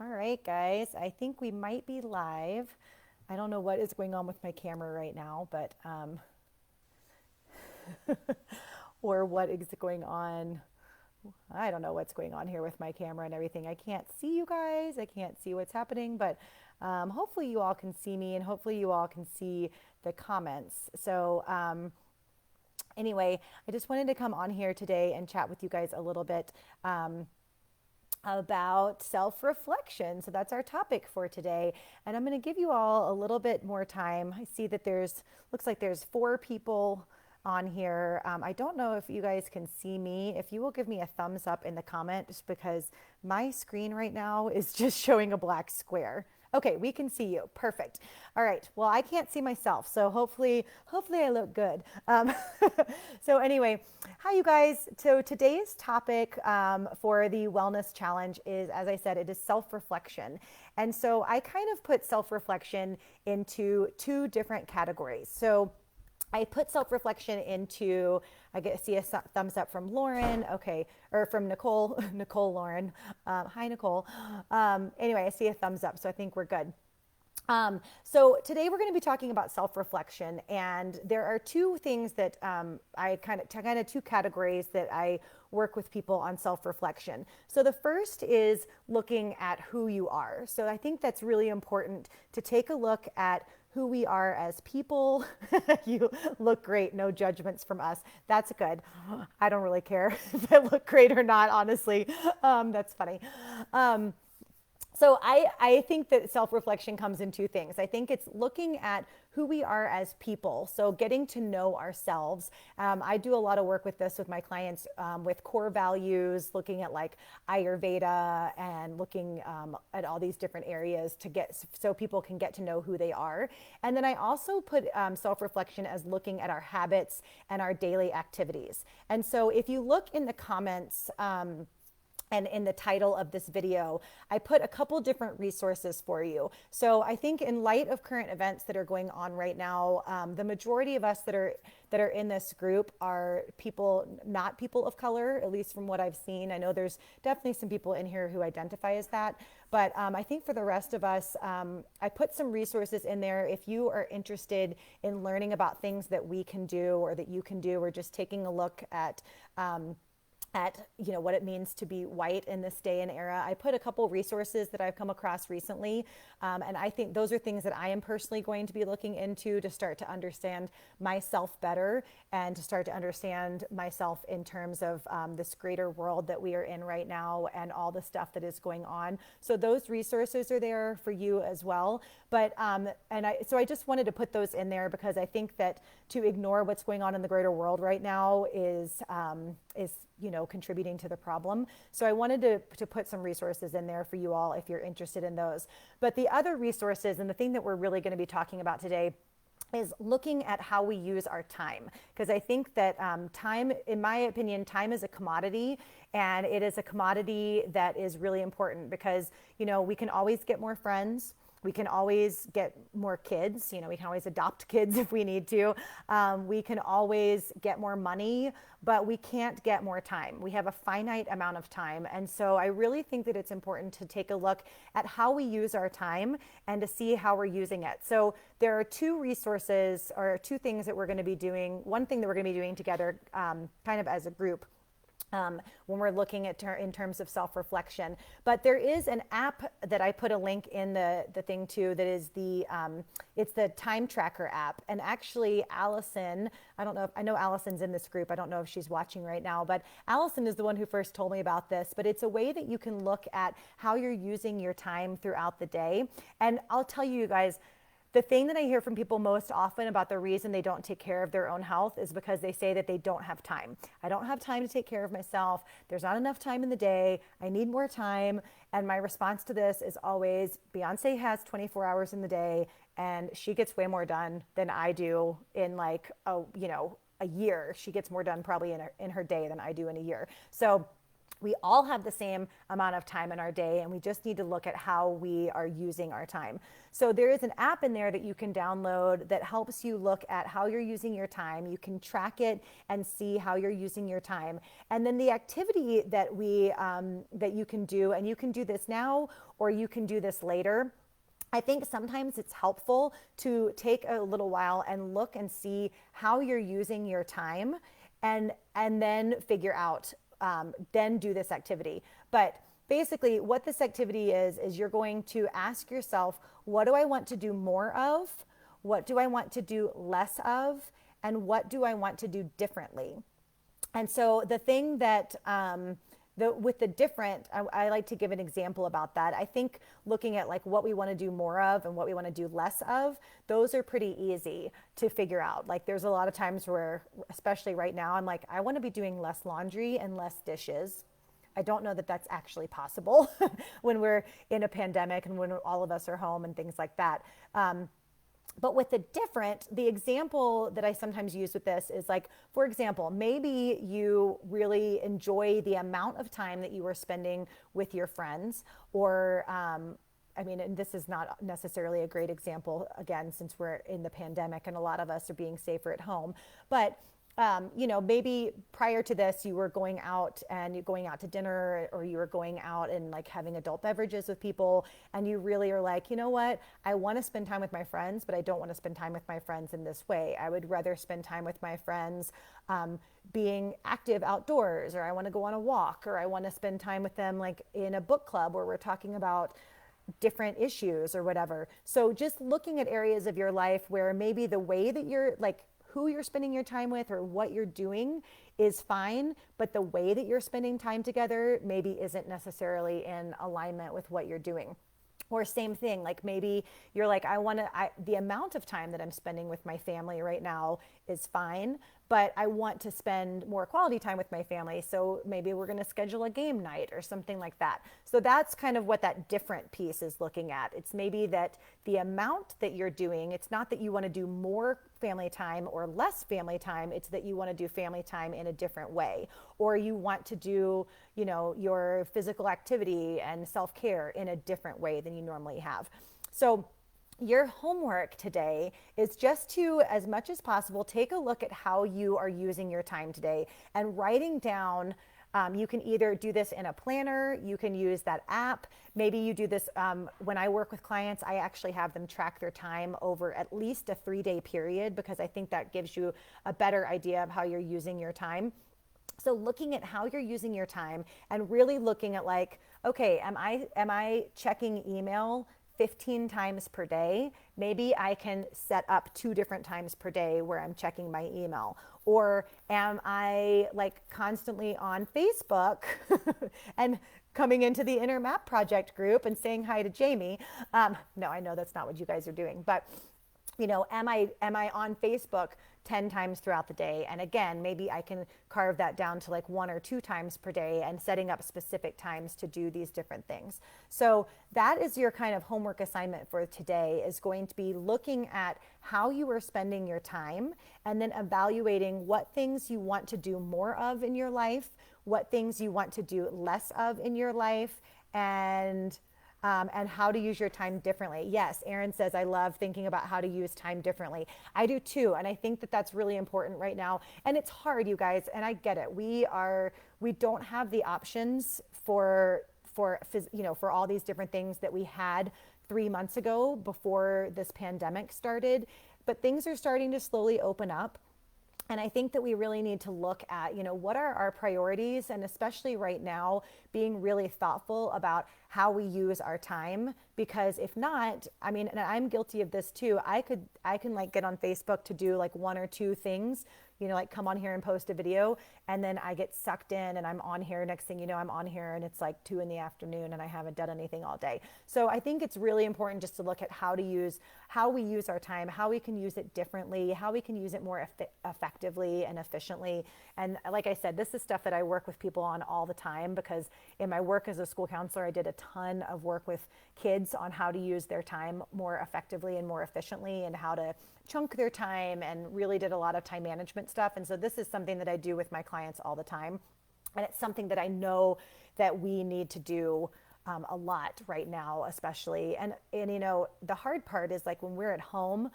All right, guys, I think we might be live. I don't know what is going on with my camera right now, but or what is going on. I don't know what's going on here with my camera and everything. I can't see you guys. I can't see what's happening, but hopefully you all can see me and hopefully you all can see the comments. Anyway, I just wanted to come on here today and chat with you guys a little bit about self-reflection. So that's our topic for today. And I'm going to give you all a little bit more time. I see that looks like there's 4 people on here. I don't know if you guys can see me. If you will give me a thumbs up in the comment, just because my screen right now is just showing a black square. Okay, we can see you. Perfect. All right. Well, I can't see myself, so hopefully I look good. So anyway, hi you guys. So today's topic for the wellness challenge is, as I said, it is self-reflection. And so I kind of put self-reflection into 2 different categories. So I put self-reflection into, see a thumbs up from Lauren, okay, or from Nicole, Nicole Lauren. Hi, Nicole. Anyway, I see a thumbs up, so I think we're good. So today we're going to be talking about self-reflection, and there are 2 things that I kind of 2 categories that I work with people on self-reflection. So the first is looking at who you are. So I think that's really important to take a look at who we are as people. You look great, no judgments from us. That's good. I don't really care if I look great or not, honestly. That's funny. So I think that self-reflection comes in 2 things. I think it's looking at who we are as people. So getting to know ourselves. I do a lot of work with this with my clients with core values, looking at like Ayurveda and looking at all these different areas so people can get to know who they are. And then I also put self-reflection as looking at our habits and our daily activities. And so if you look in the comments, and in the title of this video, I put a couple different resources for you. So I think in light of current events that are going on right now, the majority of us that are in this group are not people of color, at least from what I've seen. I know there's definitely some people in here who identify as that. But I think for the rest of us, I put some resources in there if you are interested in learning about things that we can do or that you can do, or just taking a look at what it means to be white in this day and era. I put a couple resources that I've come across recently, and I think those are things that I am personally going to be looking into to start to understand myself better and to start to understand myself in terms of this greater world that we are in right now and all the stuff that is going on. So those resources are there for you as well. But so I just wanted to put those in there because I think that to ignore what's going on in the greater world right now is contributing to the problem. So I wanted to put some resources in there for you all if you're interested in those. But the other resources, and the thing that we're really going to be talking about today, is looking at how we use our time. Because I think that time, in my opinion, time is a commodity, and it is a commodity that is really important because, we can always get more friends. We can always get more kids. We can always adopt kids if we need to. We can always get more money, but we can't get more time. We have a finite amount of time. And so I really think that it's important to take a look at how we use our time and to see how we're using it. So there are 2 resources or 2 things that we're going to be doing. One thing that we're going to be doing together kind of as a group when we're looking at in terms of self-reflection. But there is an app that I put a link in the thing to that is it's the time tracker app. And actually Allison, I know Allison's in this group. I don't know if she's watching right now, but Allison is the one who first told me about this. But it's a way that you can look at how you're using your time throughout the day. And I'll tell you guys, the thing that I hear from people most often about the reason they don't take care of their own health is because they say that they don't have time. I don't have time to take care of myself. There's not enough time in the day. I need more time. And my response to this is always, Beyonce has 24 hours in the day and she gets way more done than I do in like a year. She gets more done probably in her day than I do in a year. So We all have the same amount of time in our day, and we just need to look at how we are using our time. So there is an app in there that you can download that helps you look at how you're using your time. You can track it and see how you're using your time. And then the activity that that you can do, and you can do this now or you can do this later. I think sometimes it's helpful to take a little while and look and see how you're using your time, and then figure out, then do this activity. But basically what this activity is you're going to ask yourself, what do I want to do more of? What do I want to do less of? And what do I want to do differently? And so the thing that, with the different, I like to give an example about that. I think looking at like what we want to do more of and what we want to do less of, those are pretty easy to figure out. Like there's a lot of times where, especially right now, I'm like, I want to be doing less laundry and less dishes. I don't know that that's actually possible when we're in a pandemic and when all of us are home and things like that. But with the different, the example that I sometimes use with this is like, for example, maybe you really enjoy the amount of time that you are spending with your friends, or, I mean, and this is not necessarily a great example, again, since we're in the pandemic and a lot of us are being safer at home, but you know, maybe prior to this, you were going out and you're going out to dinner, or you were going out and like having adult beverages with people. And you really are like, you know what? I want to spend time with my friends, but I don't want to spend time with my friends in this way. I would rather spend time with my friends being active outdoors, or I want to go on a walk, or I want to spend time with them like in a book club where we're talking about different issues or whatever. So just looking at areas of your life where maybe the way that you're like, who you're spending your time with or what you're doing is fine, but the way that you're spending time together maybe isn't necessarily in alignment with what you're doing. Or same thing, like maybe you're like, the amount of time that I'm spending with my family right now is fine, but I want to spend more quality time with my family. So maybe we're going to schedule a game night or something like that. So that's kind of what that different piece is looking at. It's maybe that the amount that you're doing, it's not that you want to do more family time or less family time. It's that you want to do family time in a different way, or you want to do, you know, your physical activity and self-care in a different way than you normally have. So your homework today is just to, as much as possible, take a look at how you are using your time today and writing down. You can either do this in a planner, you can use that app. Maybe you do this, when I work with clients, I actually have them track their time over at least a 3-day period, because I think that gives you a better idea of how you're using your time. So looking at how you're using your time and really looking at like, okay, am I checking email 15 times per day? Maybe I can set up 2 different times per day where I'm checking my email. Or am I like constantly on Facebook and coming into the Inner Map Project group and saying hi to Jamie? No, I know that's not what you guys are doing, but you know, am I on Facebook 10 times throughout the day? And again, maybe I can carve that down to like 1 or 2 times per day and setting up specific times to do these different things. So that is your kind of homework assignment for today, is going to be looking at how you are spending your time and then evaluating what things you want to do more of in your life, what things you want to do less of in your life, and how to use your time differently. Yes, Erin says, I love thinking about how to use time differently. I do too. And I think that that's really important right now. And it's hard, you guys, and I get it. We don't have the options for all these different things that we had 3 months ago before this pandemic started. But things are starting to slowly open up. And I think that we really need to look at, you know, what are our priorities, and especially right now, being really thoughtful about how we use our time. Because if not, I mean, and I'm guilty of this too, I can like get on Facebook to do like 1 or 2 things, you know, like come on here and post a video, and then I get sucked in and I'm on here. Next thing you know, I'm on here and it's like 2 PM and I haven't done anything all day. So I think it's really important just to look at how we use our time, how we can use it differently, how we can use it more effectively and efficiently. And like I said, this is stuff that I work with people on all the time, because in my work as a school counselor, I did a ton of work with kids on how to use their time more effectively and more efficiently, and how to chunk their time, and really did a lot of time management stuff. And so this is something that I do with my clients all the time. And it's something that I know that we need to do a lot right now, especially. And the hard part is like when we're at home,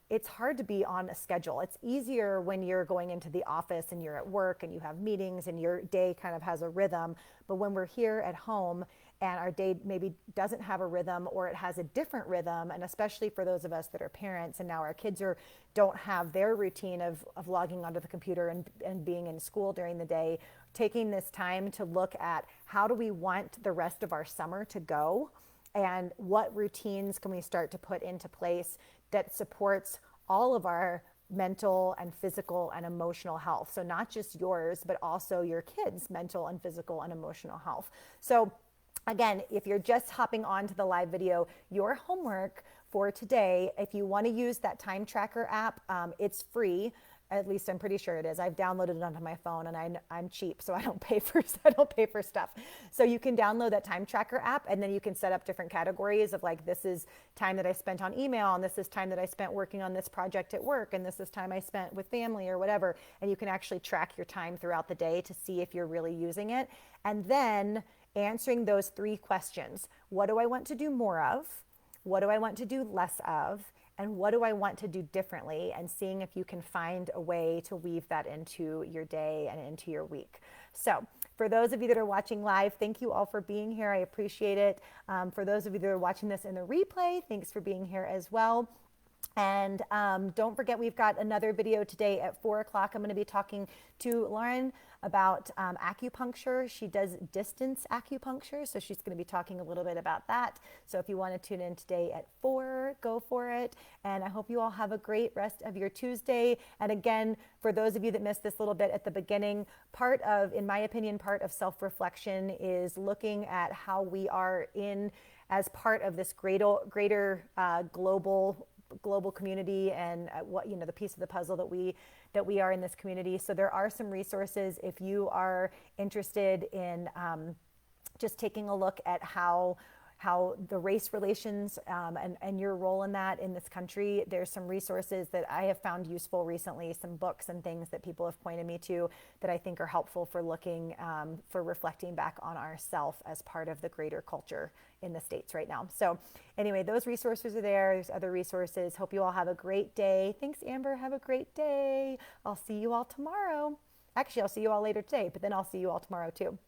it's hard to be on a schedule. It's easier when you're going into the office and you're at work and you have meetings and your day kind of has a rhythm. But when we're here at home and our day maybe doesn't have a rhythm, or it has a different rhythm, and especially for those of us that are parents and now our kids don't have their routine of logging onto the computer and being in school during the day, taking this time to look at how do we want the rest of our summer to go, and what routines can we start to put into place that supports all of our mental and physical and emotional health. So not just yours, but also your kids' mental and physical and emotional health. So again, if you're just hopping onto the live video, your homework for today, if you want to use that time tracker app, it's free. At least I'm pretty sure it is. I've downloaded it onto my phone, and I'm cheap, so I don't pay for stuff. So you can download that time tracker app, and then you can set up different categories of like, this is time that I spent on email, and this is time that I spent working on this project at work, and this is time I spent with family or whatever. And you can actually track your time throughout the day to see if you're really using it. And then answering those 3 questions. What do I want to do more of? What do I want to do less of? And what do I want to do differently? And seeing if you can find a way to weave that into your day and into your week. So for those of you that are watching live, thank you all for being here. I appreciate it. For those of you that are watching this in the replay, thanks for being here as well. And don't forget, we've got another video today at 4 o'clock. I'm going to be talking to Lauren about acupuncture. She does distance acupuncture, so she's going to be talking a little bit about that. So if you want to tune in today at 4, go for it. And I hope you all have a great rest of your Tuesday. And again, for those of you that missed this little bit at the beginning, in my opinion, part of self-reflection is looking at how we are as part of this greater global community, and what the piece of the puzzle that we are in this community. So there are some resources if you are interested in just taking a look at how the race relations and your role in that in this country. There's some resources that I have found useful recently, some books and things that people have pointed me to that I think are helpful for looking, for reflecting back on ourself as part of the greater culture in the States right now. So anyway, those resources are there. There's other resources. Hope you all have a great day. Thanks, Amber. Have a great day. I'll see you all tomorrow. Actually, I'll see you all later today, but then I'll see you all tomorrow too.